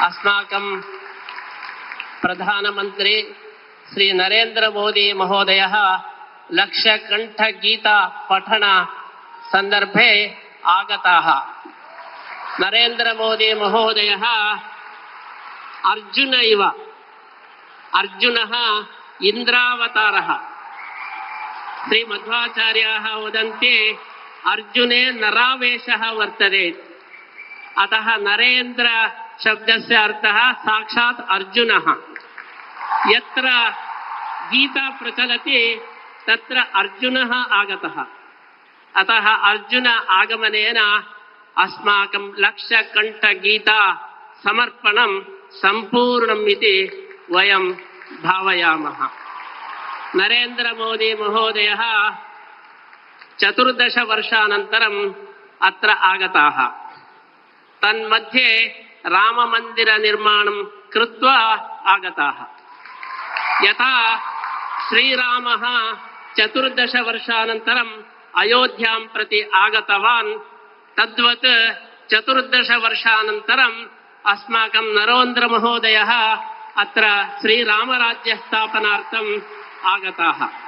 अस्माकं प्रधानमंत्री श्री नरेंद्र मोदी महोदयः लक्ष्यकण्ठगीता पठन संदर्भे आगताः। नरेंद्र मोदी महोदयः अर्जुन इव, अर्जुनः इंद्रावतारः। श्रीमध्वाचार्याः वदन्ति अर्जुने नरावेशः वर्तते। अतः नरेंद्र शब्दस्य अर्थः साक्षात् अर्जुनः। यत्र गीता प्रचलति तत्र अर्जुनः आगतः। अतः अर्जुन आगमनेन अस्माकं लक्ष्यकण्ठगीता समर्पणं संपूर्णम् इति वयं भावयामः। नरेंद्र मोदी महोदयः 14 वर्षानन्तरम् अत्र आगताः। तन्मध्ये राममन्दिर निर्माणं कृत्वा आगताः। यथा श्रीरामः 14 वर्षानन्तरम् अयोध्यां प्रति आगतवान्, तद्वत् 14 वर्षानन्तरम् अस्माकं नरेंद्र महोदयः अत्र श्रीरामराज्य स्थापनार्थम् आगताः।